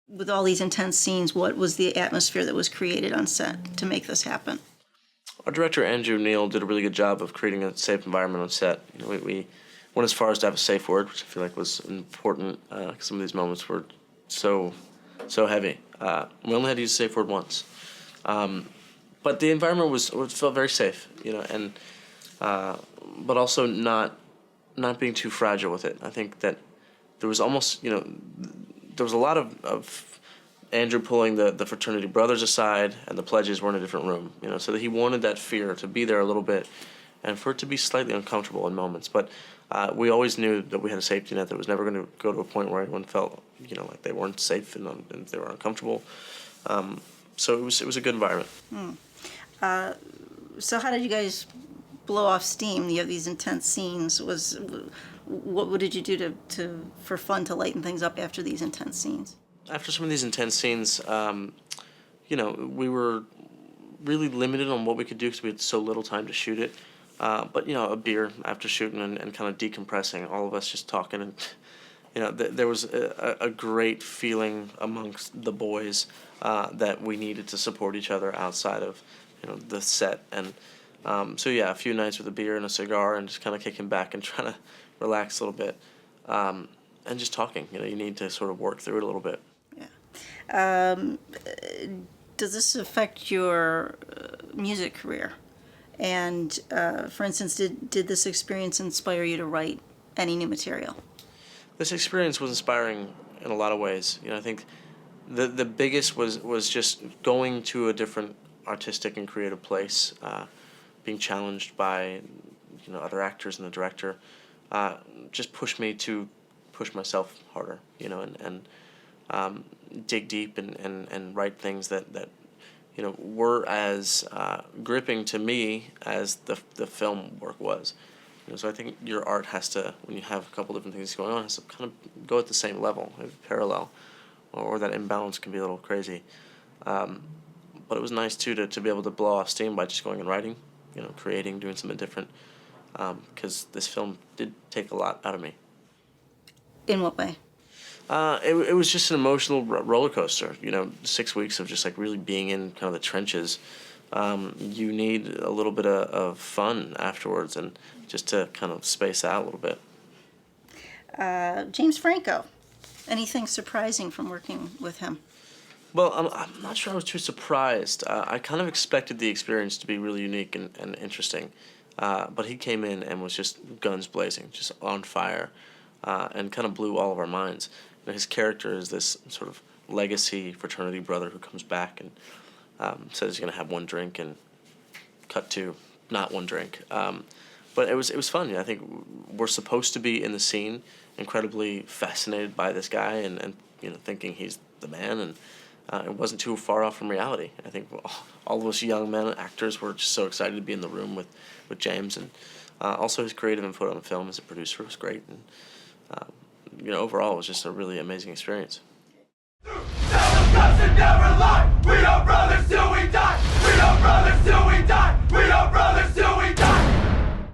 With all these intense scenes, what was the atmosphere that was created on set to make this happen? Our director, Andrew Neal, did a really good job of creating a safe environment on set. You know, we went as far as to have a safe word, which I feel like was important. Some of these moments were so heavy. We only had to use a safe word once. But the environment felt very safe, you know, and but also not being too fragile with it. I think that there was almost, you know, there was a lot of Andrew pulling the fraternity brothers aside, and the pledges were in a different room, you know, so that he wanted that fear to be there a little bit and for it to be slightly uncomfortable in moments. But we always knew that we had a safety net that was never going to go to a point where anyone felt, you know, like they weren't safe and they were uncomfortable. So it was a good environment. So how did you guys blow off steam? You have these intense scenes. What did you do for fun to lighten things up after these intense scenes? After some of these intense scenes, you know, we were really limited on what we could do because we had so little time to shoot it. But, you know, a beer after shooting and kind of decompressing, all of us just talking. And, you know, there was a great feeling amongst the boys that we needed to support each other outside of, you know, the set. And so, yeah, a few nights with a beer and a cigar and just kind of kicking back and trying to relax a little bit. And just talking. You know, you need to sort of work through it a little bit. Yeah. Does this affect your music career? And, for instance, did this experience inspire you to write any new material? This experience was inspiring in a lot of ways. You know, I think the biggest was just going to a different artistic and creative place, being challenged by, you know, other actors and the director, just pushed me to push myself harder, you know, and dig deep and write things that you know were as gripping to me as the film work was. You know, so I think your art has to, when you have a couple different things going on, has to kind of go at the same level, maybe parallel, or that imbalance can be a little crazy. But it was nice too to be able to blow off steam by just going and writing, you know, creating, doing something different, because this film did take a lot out of me. In what way? It was just an emotional roller coaster. You know, 6 weeks of just like really being in kind of the trenches. You need a little bit of fun afterwards, and just to kind of space out a little bit. James Franco, anything surprising from working with him? Well, I'm not sure I was too surprised. I kind of expected the experience to be really unique and interesting. But he came in and was just guns blazing, just on fire, and kind of blew all of our minds. You know, his character is this sort of legacy fraternity brother who comes back and says he's going to have one drink, and cut to not one drink. But it was fun. I think we're supposed to be in the scene, incredibly fascinated by this guy, and you know, thinking he's the man, and it wasn't too far off from reality. I think all of us young men actors were just so excited to be in the room with James, and also his creative input on the film as a producer was great, and you know, overall it was just a really amazing experience. Never lie. We are brothers till we die. We are brothers till we die. We are